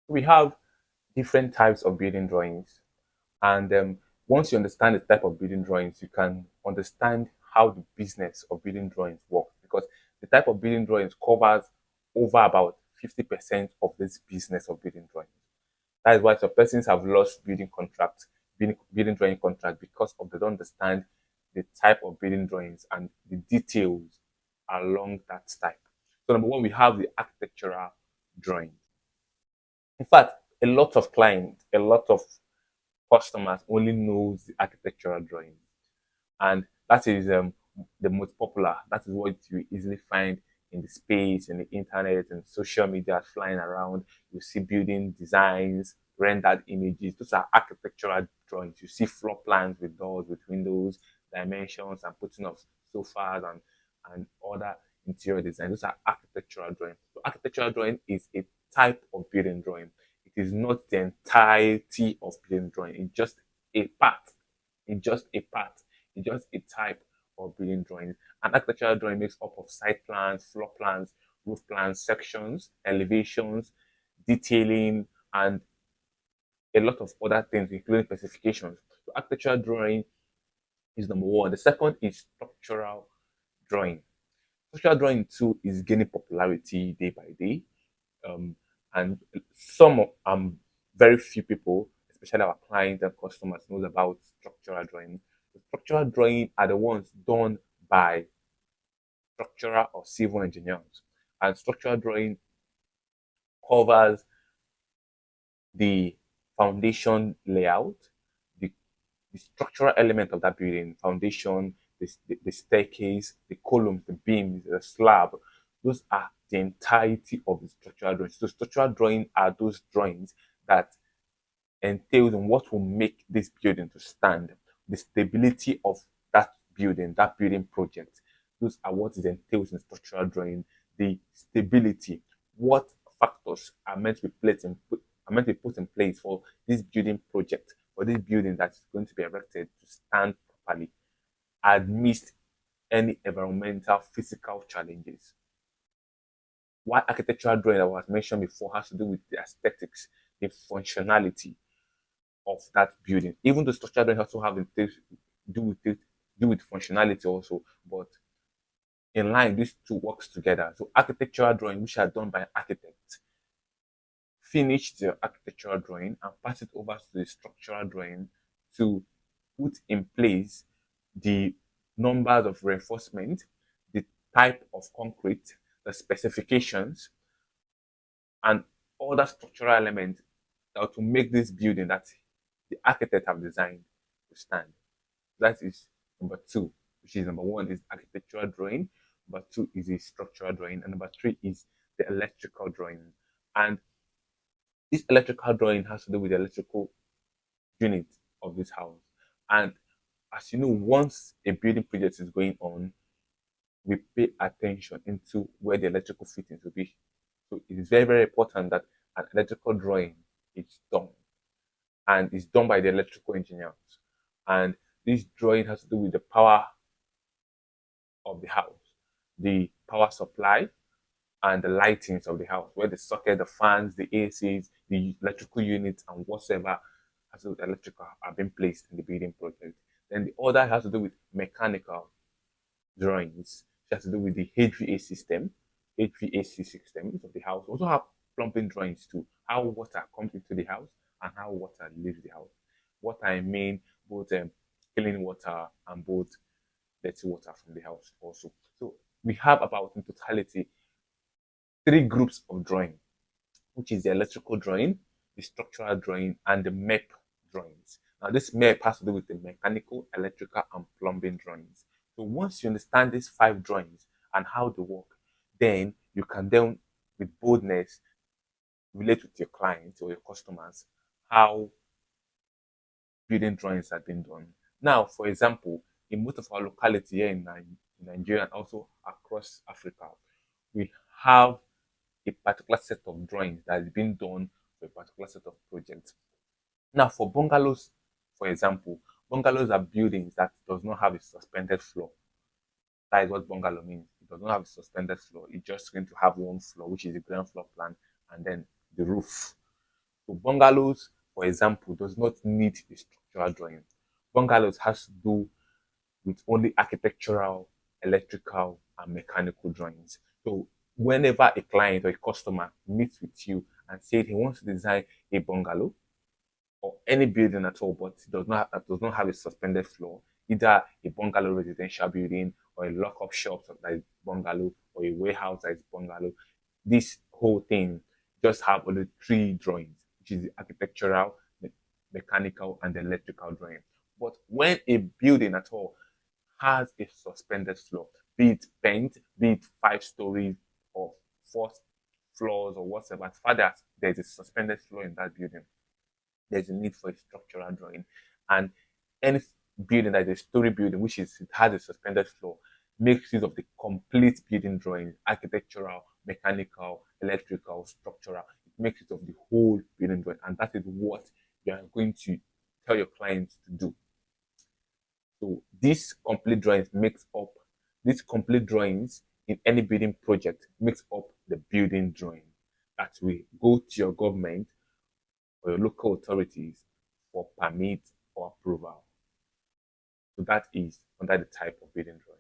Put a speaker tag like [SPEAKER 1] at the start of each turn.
[SPEAKER 1] We have different types of building drawings, and once you understand the type of building drawings, you can understand how the business of building drawings works, because the type of building drawings covers over about 50% of this business of building drawings. That is why some persons have lost building contracts, building drawing contract, because of they don't understand the type of building drawings and the details along that type. So number one, we have the architectural drawing. In fact, a lot of clients, a lot of customers only knows the architectural drawing, and that is the most popular. That is what you easily find in the space, in the internet, and social media flying around. You see building designs, rendered images. Those are architectural drawings. You see floor plans with doors, with windows, dimensions, and putting of sofas and other interior design. Those are architectural drawing. So architectural drawing is a type of building drawing. It is not the entirety of building drawing. It's just a part. It's just a part. It's just a type of building drawing. An architectural drawing makes up of site plans, floor plans, roof plans, sections, elevations, detailing, and a lot of other things, including specifications. So architectural drawing is number one. The second is structural drawing. Structural drawing too is gaining popularity day by day. Um, and very few people, especially our clients and customers, knows about structural drawing. The structural drawing are the ones done by structural or civil engineers, and structural drawing covers the foundation layout, the, the structural element of that building, foundation, the staircase, the columns, the beams, the slab. Those are the entirety of the structural drawing. So structural drawing are those drawings that entails on what will make this building to stand, the stability of that building project. Those are what it entails in structural drawing, the stability, what factors are meant to be put in place for this building project, for this building that's going to be erected to stand properly amidst any environmental physical challenges. Why architectural drawing that was mentioned before has to do with the aesthetics, the functionality of that building. Even though structural drawing also have do with it, do with functionality also, but in line, these two works together. So architectural drawing, which are done by architects, finish the architectural drawing and pass it over to the structural drawing to put in place the numbers of reinforcement, the type of concrete, the specifications, and other structural elements that will make this building that the architect have designed to stand. That is number two, which is number one is architectural drawing, number two is the structural drawing, and number three is the electrical drawing. And this electrical drawing has to do with the electrical unit of this house. And as you know, once a building project is going on, we pay attention into where the electrical fittings will be. So it is very, very important that an electrical drawing is done, and it's done by the electrical engineers. And this drawing has to do with the power of the house, the power supply, and the lightings of the house, where the socket, the fans, the ACs, the electrical units, and whatever has to do with electrical are being placed in the building project. Then the other has to do with mechanical drawings, which has to do with the HVAC systems of the house. We also have plumbing drawings too, how water comes into the house and how water leaves the house. What I mean, both clean water and both dirty water from the house also. So we have about in totality three groups of drawing, which is the electrical drawing, the structural drawing, and the MEP drawings. Now, this MEP has to do with the mechanical, electrical, and plumbing drawings. So once you understand these five drawings and how they work, then you can then, with boldness, relate with your clients or your customers how building drawings have been done. Now, for example, in most of our locality here in Nigeria and also across Africa, we have a particular set of drawings that is being done for a particular set of projects. Now, for bungalows, for example, bungalows are buildings that does not have a suspended floor. That is what bungalow means. It does not have a suspended floor. It's just going to have one floor, which is the ground floor plan, and then the roof. Bungalows, for example, does not need a structural drawing. Bungalows has to do with only architectural, electrical, and mechanical drawings. So whenever a client or a customer meets with you and says he wants to design a bungalow or any building at all, but does not have a suspended floor, either a bungalow residential building or a lock-up shop that is bungalow or a warehouse that is bungalow, this whole thing just have only three drawings, which is the architectural, mechanical, and the electrical drawing. But when a building at all has a suspended floor, be it bent, be it 5 stories or 4 floors or whatever, as far as there's a suspended floor in that building, there's a need for a structural drawing. And any building that is a story building, which is it has a suspended floor, makes use of the complete building drawing, architectural, mechanical, electrical, structural. It makes use of the whole building drawing, and that is what you are going to tell your clients to do. So these complete drawings in any building project makes up the building drawing that will go to your government or your local authorities for permit or approval. So that is under the type of building drawing.